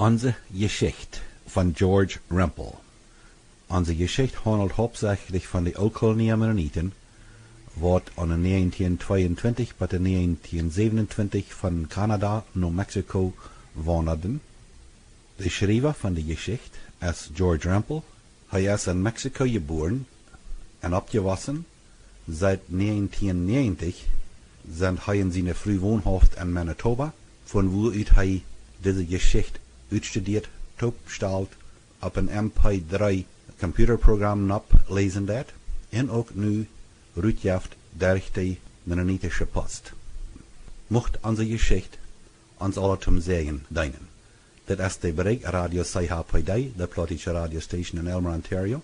Onze Geschichte von George Rempel. Onze Geschichte handelt hauptsächlich von den Oldkolonie Mennoniten, wordt an 1922 bis 1927 von Kanada naar Mexiko wanderden. De schrijver van de Geschichte ist George Rempel. Hij is in Mexiko geboren en opgewassen. Seit 1990 sind hij in zijn frühe woonhoofd in Manitoba, von waaruit hij deze Geschichte uitstudeert, topstelt, op een MP3 computerprogram oplezen dat en ook nu uitgeeft durch die Mennonitische Post. Mocht onze Geschichte ons alle zum Segen dienen. Dit is de bereik Radio CHPD, de Plotische radiostation in Elmer, Ontario.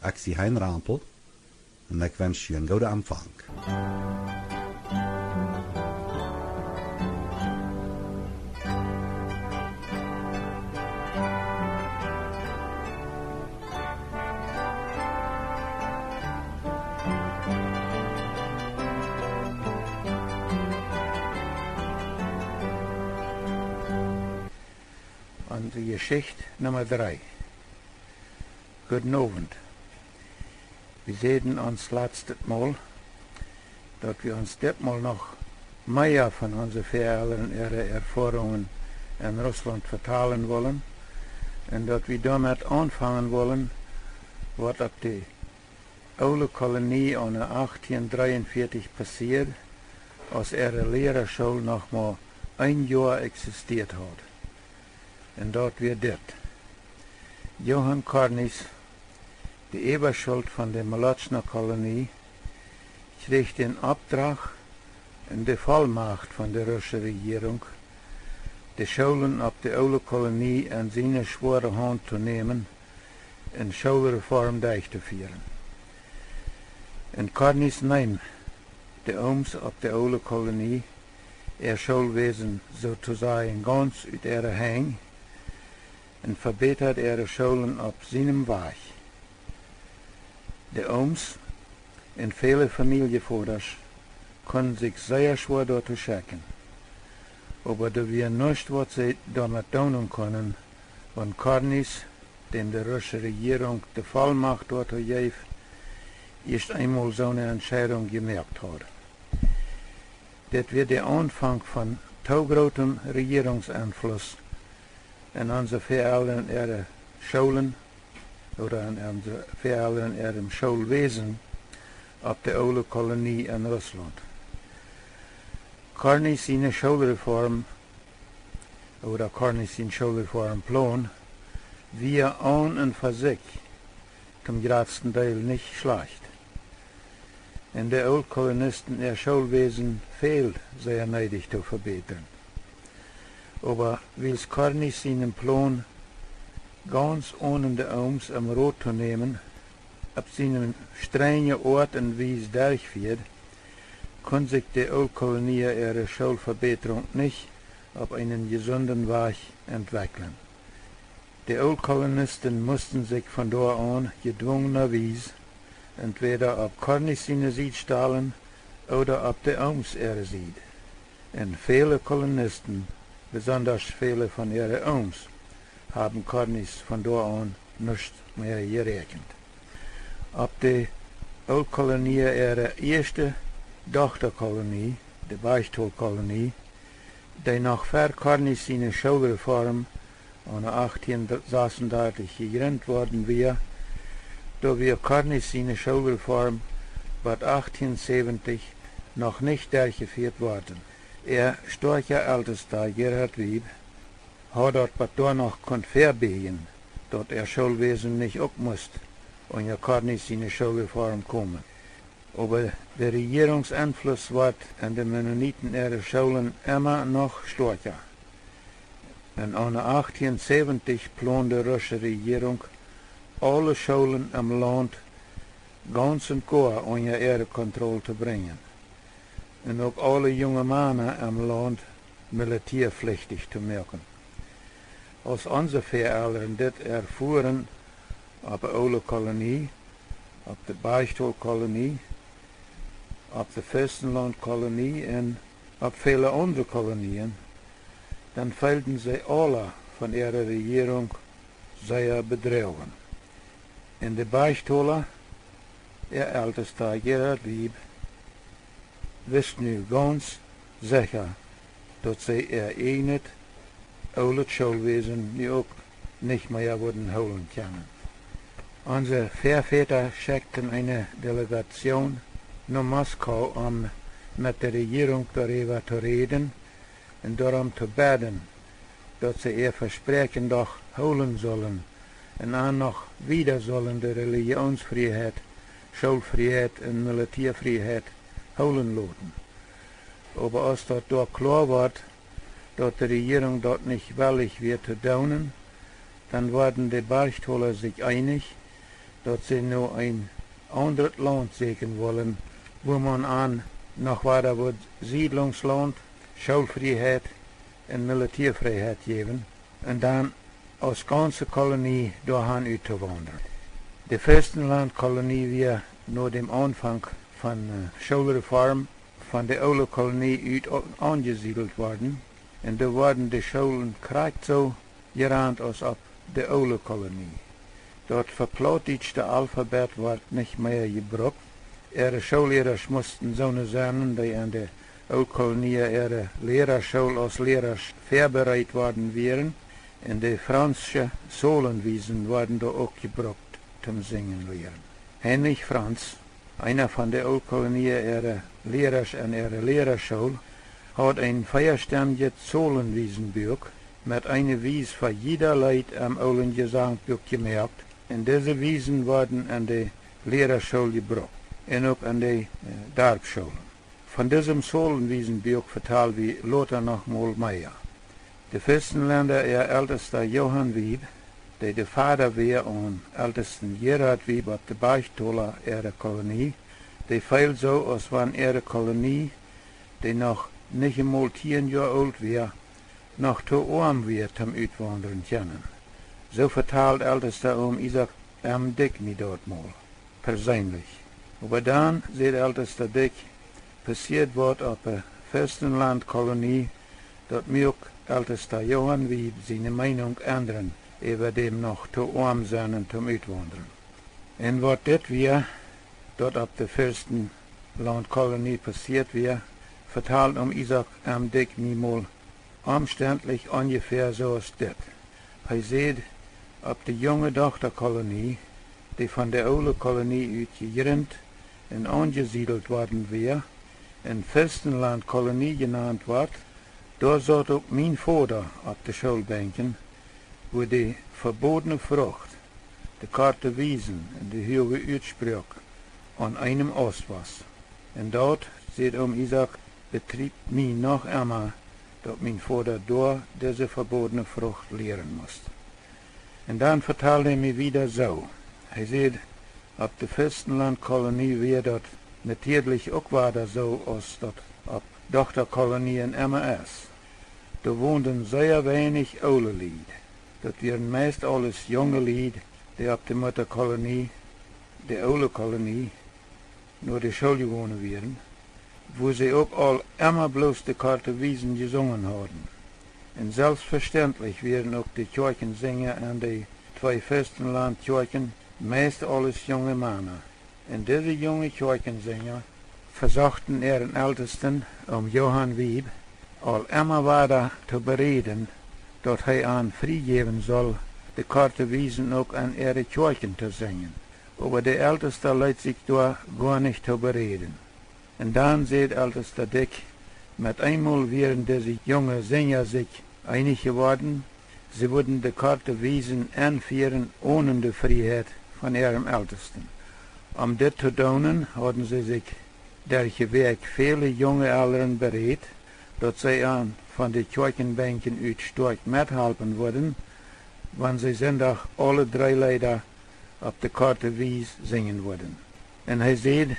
Ik zie Hein Rempel en ik wens je een goede aanvang. Unsere Geschichte Nummer 3. Guten Abend. Wir sehen uns letztes Mal, dass wir uns diesmal noch mehr von unseren Vätern ihre Erfahrungen in Russland vertalen wollen und dass wir damit anfangen wollen, was auf die oude Kolonie an 1843 passiert, als ihre Lehrerschule noch mal ein Jahr existiert hat. En dat weer dit. Johann Karnis, de Eberschuld van de Molotsna-Kolonie, kreeg den Opdracht en de volmacht van de Russische regering, de scholen op de oude kolonie in zijn zware hand te nemen en schoolreform durch te vieren. En Karnis neemt de ooms op de oude kolonie, schoolwezen sozusagen ganz uit ihre hang, en verbetert ihre Schulen auf seinem Weg. Die Ooms und viele Familienvaters können sich sehr schwer dort schicken. Aber da wir nicht, was sie damit tun können, wenn Karnis, dem die russische Regierung die Vollmacht dort gegeben, erst einmal so eine Entscheidung gemerkt hat. Das wird der Anfang von großem Regierungseinfluss in unsere Väter in ihre Schulen oder in unsere Väter in ihrem Schulwesen auf der oude Kolonie in Russland. Karnis seine Schulreform oder Karnis sein Schulreformplan wir an und für sich zum größten Teil nicht schlecht. In der Oldkolonisten ihr Schulwesen fehlt sehr neidig zu verbessern. Aber weil Karnis seinen Plan ganz ohne die Ooms am Rot zu nehmen, ab seinem strengen Ort und Wies durchführt, kann sich die Oldkolonie ihre Schulverbesserung nicht auf einen gesunden Weg entwickeln. Die Oldkolonisten mussten sich von da an gedwungenerweise entweder auf Karnis seine Seite stellen oder auf die Ooms ihre Seite. Und viele Kolonisten, besonders viele von ihren Ooms, haben Karnis von da an nicht mehr gerechnet. Ab der Oldkolonie ihre erste Tochterkolonie, die Beichtholkolonie, die nach Karnis seine Schulreform an 1836 gegründet worden war, da wir Karnis seine Schulreform bis 1870 noch nicht durchgeführt worden. Starker Ältester Gerhard Wieb hat dort bis da noch verbiegen, dort Schulwesen nicht auch musste und Karnis seine Schulreform kommen. Aber der Regierungseinfluss wird in den Mennoniten ihre Schulen immer noch stärker. Und an 1870 plante die russische Regierung, alle Schulen im Land ganz und gar unter ihre Kontrolle zu bringen. Und auch alle junge Männer im Land militärpflichtig zu machen. Als unsere Väter das erfuhren, auf der oude Kolonie, auf der Beichtholkolonie, auf der Fürstenlandkolonie und auf viele andere Kolonien, dann fehlten sie alle von ihrer Regierung sehr bedrohen. In de Beichtholer, ihr ältester Gerhard Wieb, wist nu ganz sicher, dat sie ihr eigenes oude Schulwesen nu ook nicht mehr würden holen können. Unsere Vorväter schickten eine Delegation nach Moskau, um mit der Regierung darüber zu reden und darum zu beten, dass sie ihr Versprechen doch holen sollen und auch noch wieder sollen die Religionsfreiheit, Schulfreiheit und Militärfreiheit holen lassen. Aber als das dort klar wird, dass die Regierung dort nicht willig wird zu tun, dann werden die Beichtholer sich einig, dass sie nur ein anderes Land sehen wollen, wo man an noch weiter wird Siedlungsland, Schulfreiheit und Militärfreiheit geben und dann als ganze Kolonie dahin auszuwandern. Die Fürstenlandkolonie wir nur dem Anfang von Schulreform von der oude Kolonie uit angesiedelt worden und da wurden die Schulen korrekt so gerannt als op de oude Kolonie. Dat verplaatste Alphabet wordt nicht mehr gebruikt. Ihre Schullehrers mussten so sein, die an der oude Kolonie ihre Lehrerschule als Lehrers vorbereitet worden wären. Und die französische Solenwiesen wurden da auch gebraucht zum Singen lehren. Heinrich Franz, einer von der oude Kolonie ihre Lehrers an ihre Lehrerschule, hat ein feierständiges Solenwiesenbuch mit einer Wies für jeder Leid am oude Gesangbuch gemerkt. Und diese Wiesen wurden an der Lehrerschule gebraucht und auch an der Dorfschulen. Von diesem Solenwiesenbuch vertelt wie Lothar noch mal mehr. Der Fürstenländer, ihr ältester Johann Wieb, der Vater war und ältesten Gerhard Wieb auf der Beichtholer ihrer Kolonie, der fiel so, als wenn ihre Kolonie, die noch nicht einmal 10 Jahre alt war, noch zu arm wird zum Uitwandern können. So vertelt ältester Isaac M. Dick mir dort mal, persönlich. Aber dann, sieht ältester Dick, passiert wird auf der Fürstenlandkolonie, dass mir ältester Johann Wieb seine Meinung ändern, über dem noch zu arm sein zum Uitwandern. Und was das wir, dort auf der Fürstenlandkolonie passiert wir, vertelt Isaac M. Dick mir mal umständlich ungefähr so als das. Er sieht, ob die junge Tochterkolonie, die von der oude Kolonie ausgegründet und angesiedelt worden wäre, in Fürstenlandkolonie genannt wird, da saß auch mein Vater auf der Schulbänken, wo die verbotene Frucht, die Karte Wiesen und die höhere Utsprüche an einem Ast was. Und dort, sieht Isaac, betrieb mich noch einmal, dass mein Vater dort diese verbotene Frucht lehren musste. Und dann vertelde er mir wieder so. Er sieht, auf der Fürstenlandkolonie wäre das natürlich auch weiter so, als das auf Tochterkolonien immer ist. Da wohnten sehr wenig oude Lied. Das wären meist alles junge Lied, die auf der Mutterkolonie, der oude Kolonie, nur die Schule gewohnt wären, wo sie auch all immer bloß die Karte Wiesen gesungen haben. Und selbstverständlich werden auch die Kirchensänger an die 2 Fürstenlandkirchen meist alles junge Männer. Und diese junge Kirchensänger versuchten ihren Ältesten, Johann Wieb, all immer weiter zu bereden, dass er an freigeben soll, die Karte Wiesen auch an ihre Kirchen zu singen. Aber der Älteste lässt sich da gar nicht zu bereden. Und dann sieht ältester Dick, mit einmal wären diese junge Sänger sich einig geworden, sie würden die Karte Wiesen anführen ohne die Freiheit von ihrem Ältesten. Das zu tun, hatten sie sich durch Weg viele junge Eltern bereit, dass sie an von den Kirchenbänken uit stark mithelfen würden, wenn sie Sonntag alle 3 Lieder auf der Karte Wies singen würden. Und er sieht,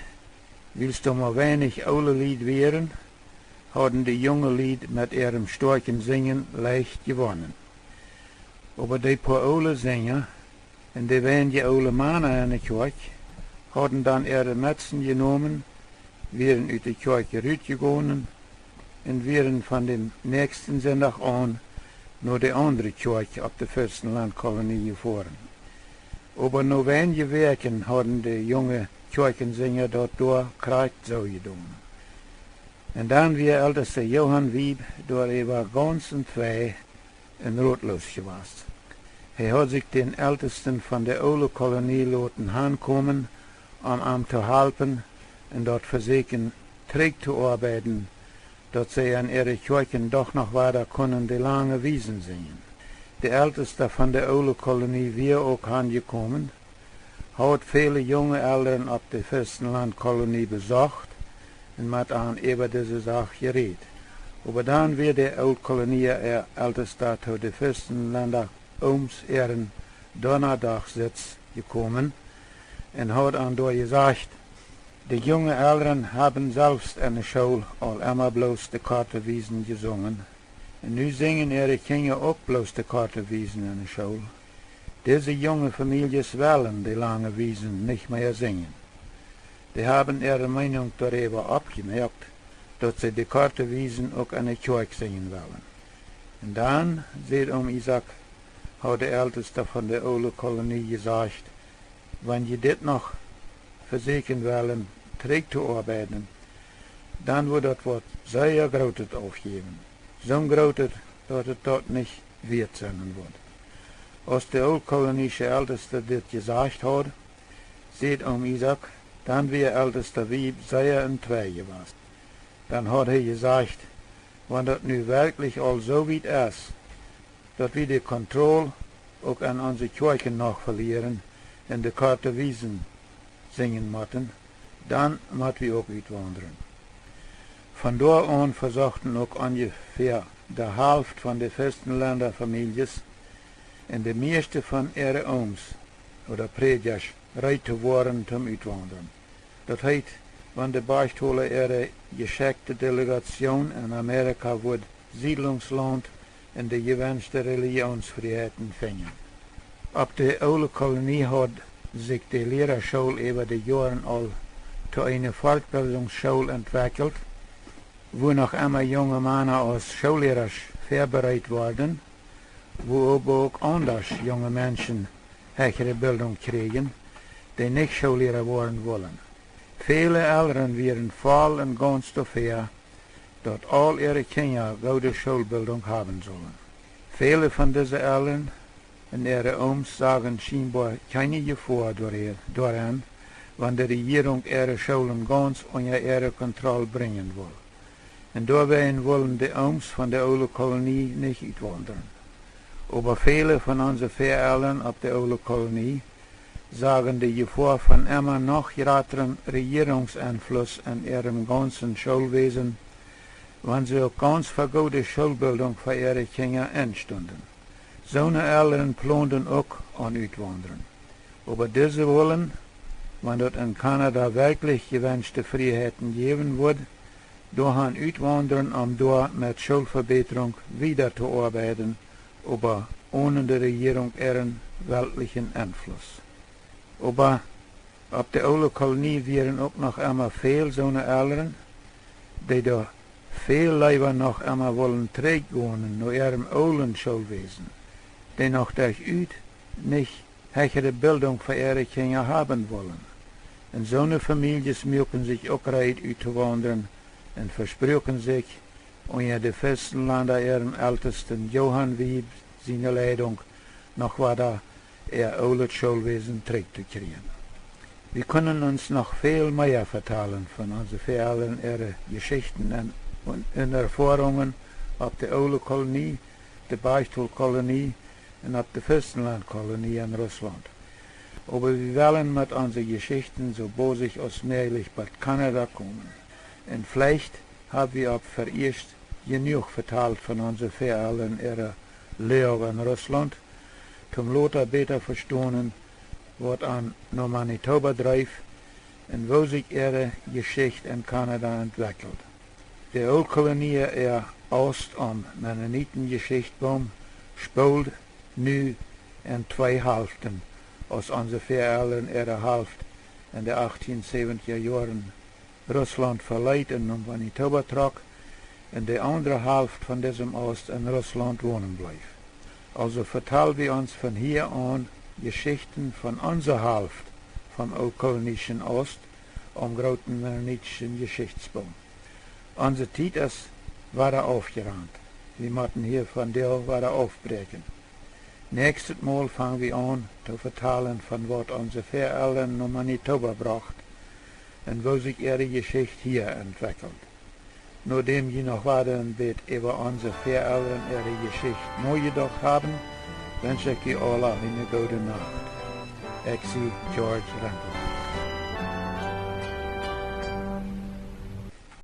willst du mal wenig oude Lied wären, hatten die junge Lied mit ihrem starken Singen leicht gewonnen. Aber die paar oude Sänger, und die waren die oude Männer in der Kirche, hatten dann ihre Mützen genommen, wären aus der Kirche rausgegangen und wären von dem nächsten Sonntag an nur die andere Kirche auf der Fürstenlandkolonie gefahren. Aber nur wenige Werken hatten die junge Kirchensänger dort durch Kreuz so getan. Und dann wie älteste Johann Wieb, der war ganz und zwei in Rotlos gewesen. Er hat sich den Ältesten von der alten Kolonie lassen ankommen, ihm zu helfen und dort versuchen, träg zu arbeiten, dass sie an ihre Kirchen doch noch weiter können die lange Wiesen singen. Der Älteste von der alten Kolonie wir auch angekommen, hat viele junge Eltern auf der Fürstenlandkolonie besucht und mit an über diese Sache geredet. Aber dann wird der Altkolonie Älteste zu der Fürstenländer ihren Donnerdagsitz gekommen und hat an dort gesagt, die jungen Eltern haben selbst in der Schule all immer bloß die Kartenwiesen gesungen. Und nu singen ihre Kinder auch bloß die Kartenwiesen in der Schule. Diese junge Familien wollen die lange Wiesen nicht mehr singen. Die haben ihre Meinung darüber abgemerkt, dass sie die Kartenwiesen auch in der Kirche singen wollen. Und dann, sieht Isaac, hat der Älteste von der alten Kolonie gesagt, wenn je dit noch versuchen wollen, träg zu arbeiten, dann wird das Wort sehr großes aufgeben. So großes, dass es dort nicht wird sein wird. Als der altkolonische Älteste das gesagt hat, sieht Isaac, dann wird Ältester Wieb sehr in zwei gewesen. Dann hat er gesagt, wenn das nu wirklich all so weit ist, dass wir die Kontrolle auch an unsere Kirchen noch verlieren und die Kartenwiesen singen müssen, dann müssen wir auch wandern. Von dort an versuchten auch ungefähr die Hälfte von den Fürstenländerfamilien und die meiste von ihren Ooms oder Predjers bereit zu werden zum Uitwandern. Das heißt, wenn die Beispiele ihre geschickte Delegation in Amerika wird Siedlungsland in die gewünschte Religionsfreiheiten finden. Ab der alten Kolonie hat sich die Lehrerschule über die Jahre all zu einer Fortbildungsschule entwickelt, wo noch immer junge Männer als Schullehrer vorbereitet werden, wo aber auch anders junge Menschen höhere Bildung kriegen, die nicht Schullehrer werden wollen. Viele Eltern wären voll und ganz dafür, dass all ihre Kinder gute Schulbildung haben sollen. Viele von diesen Eltern und ihre Ooms sagen scheinbar keine Gefahr daran, wenn die Regierung ihre Schulen ganz unter ihre Kontrolle bringen will. Und dabei wollen die Ooms von der alten Kolonie nicht uitwandern. Aber viele von unseren Eltern auf der alten Kolonie sagen die Gefahr von immer noch größerem Regierungseinfluss in ihrem ganzen Schulwesen, wenn sie auch ganz für gute Schulbildung für ihre Kinder einstunden. So eine Eltern planen auch an Uitwandern. Aber diese wollen, wenn dort in Kanada wirklich gewünschte Freiheiten geben wird, durch ein Uitwandern, um dort mit Schulverbesserung wieder zu arbeiten, aber ohne die Regierung ihren weltlichen Einfluss. Aber auf der alten Kolonie wären auch noch immer viel so eine Eltern, die da viel lieber noch immer wollen trägwohnen nach ihrem alten Schulwesen, die noch durch nicht höhere Bildung für ihre Kinder haben wollen. Und so eine Familien mögen sich auch bereit uitzuwandern und versprechen sich, unter die Fürstenländer ihrem Ältesten Johann Wieb seine Leitung noch weiter ihr altes Schulwesen zurückzukriegen. Wir können uns noch viel mehr vertellen von unseren Vätern, ihre Geschichten und Erfahrungen auf der alten Kolonie, der Beichtstuhlkolonie und auf der Fürstenlandkolonie in Russland. Aber wir wollen mit unseren Geschichten so bosig als möglich bei Kanada kommen. Und vielleicht haben wir auch vorerst genug verteilt von unseren Vätern ihrer Lehre in Russland, zum Lothar besser verstehen, was an Manitoba trifft und wo sich ihre Geschichte in Kanada entwickelt. Die Altkolonie er Ost am Mennonitengeschichtbaum spielt nu in zwei Hälften, als unsere Väter ihre Hälfte in den 1870er Jahren Russland verleiht und Manitoba trug, und die andere Hälfte von diesem Ost in Russland wohnen blieb. Also vertellen wir uns von hier an Geschichten von unserer Hälfte vom okolnischen Ost am großen mennonitischen Geschichtsbaum. Unsere Zeit ist weiter aufgerannt. Wir müssen hier von der weiter aufbrechen. Nächstes Mal fangen wir an zu vertellen von was unsere Voreltern nach Manitoba bracht und wo sich ihre Geschichte hier entwickelt. Nachdem je noch weiter ein bisschen über unsere Voreltern ihre Geschichte nachgedacht haben, wünsche ich euch alle eine gute Nacht. Ich, George Rempel.